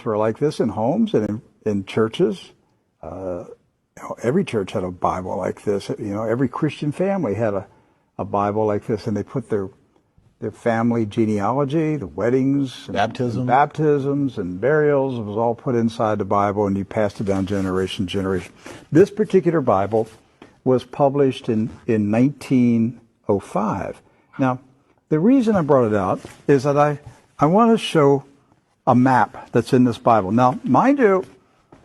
were like this in homes and in churches. Every church had a Bible like this. Every Christian family had a Bible like this, and they put their family genealogy, the weddings, baptisms and burials. It was all put inside the Bible, and you passed it down generation to generation. This particular Bible was published in 1905. Now, the reason I brought it out is that I want to show a map that's in this Bible. Now, mind you,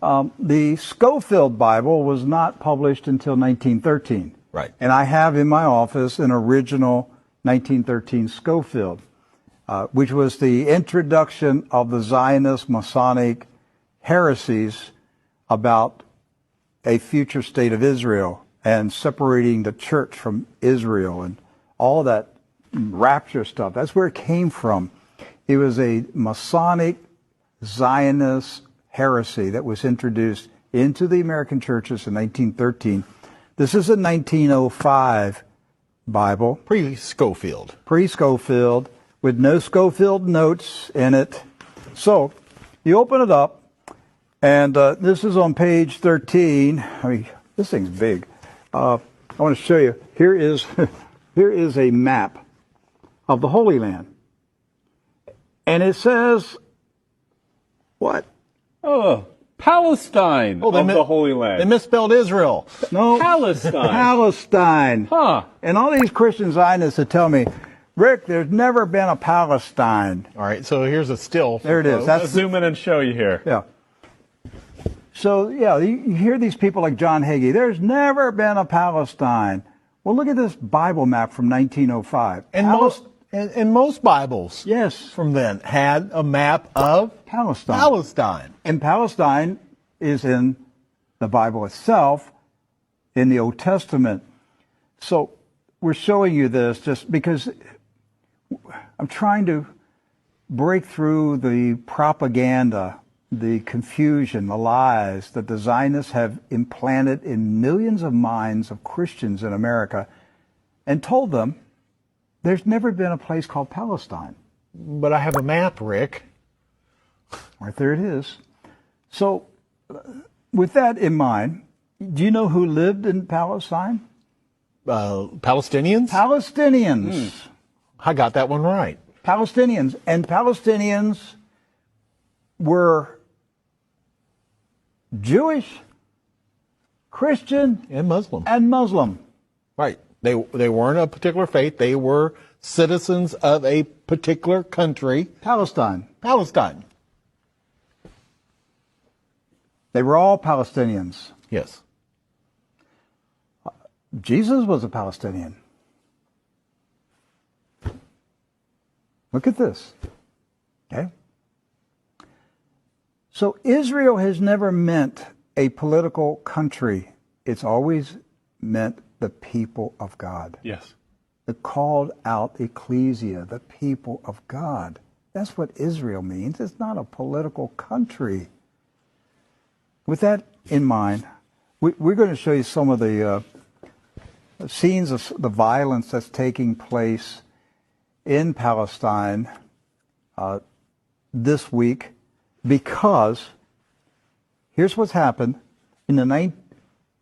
the Scofield Bible was not published until 1913. Right. And I have in my office an original 1913 Scofield, which was the introduction of the Zionist Masonic heresies about a future state of Israel and separating the church from Israel and all that rapture stuff. That's where it came from. It was a Masonic Zionist heresy that was introduced into the American churches in 1913. This is a 1905 Bible. Pre-Scofield. Pre-Scofield, with no Scofield notes in it. So, you open it up, and this is on page 13. I mean, this thing's big. I want to show you. Here is a map of the Holy Land. And it says, what? Oh, Palestine of the Holy Land. They misspelled Israel. No. Palestine. Palestine. Huh. And all these Christian Zionists that tell me, Rick, there's never been a Palestine. All right, so here's a still. There it is. Let's zoom in and show you here. Yeah. So, yeah, you hear these people like John Hagee, there's never been a Palestine. Well, look at this Bible map from 1905. And most Bibles, yes, from then had a map of Palestine. And Palestine is in the Bible itself, in the Old Testament. So we're showing you this just because I'm trying to break through the propaganda, the confusion, the lies that the Zionists have implanted in millions of minds of Christians in America, and told them there's never been a place called Palestine. But I have a map, Rick. Right there it is. So, with that in mind, do you know who lived in Palestine? Palestinians? Palestinians. I got that one right. Palestinians. And Palestinians were Jewish, Christian, and Muslim. Right. They weren't a particular faith. They were citizens of a particular country. Palestine. They were all Palestinians. Yes. Jesus was a Palestinian. Look at this. Okay? So Israel has never meant a political country. It's always meant the people of God. Yes. The called out ecclesia, the people of God. That's what Israel means. It's not a political country. With that in mind, we're going to show you some of the scenes of the violence that's taking place in Palestine this week, because here's what's happened.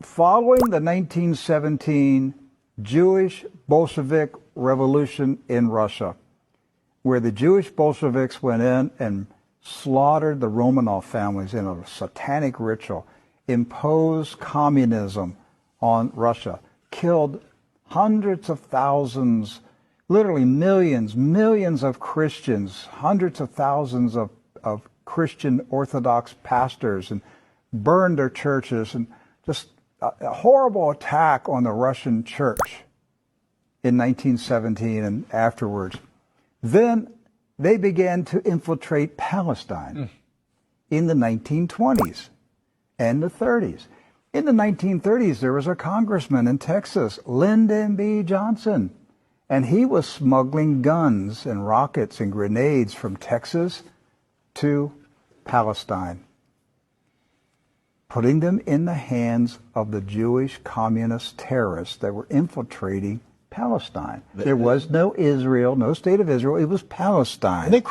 Following the 1917 Jewish Bolshevik Revolution in Russia, where the Jewish Bolsheviks went in and slaughtered the Romanov families in a satanic ritual, imposed communism on Russia, killed hundreds of thousands, literally millions of Christians, hundreds of thousands of Christian Orthodox pastors, and burned their churches, and just a horrible attack on the Russian church in 1917 and afterwards. Then they began to infiltrate Palestine in the 1920s and the 30s. In the 1930s, there was a congressman in Texas, Lyndon B. Johnson, and he was smuggling guns and rockets and grenades from Texas to Palestine, putting them in the hands of the Jewish communist terrorists that were infiltrating Palestine. There was no Israel, no state of Israel. It was Palestine. And they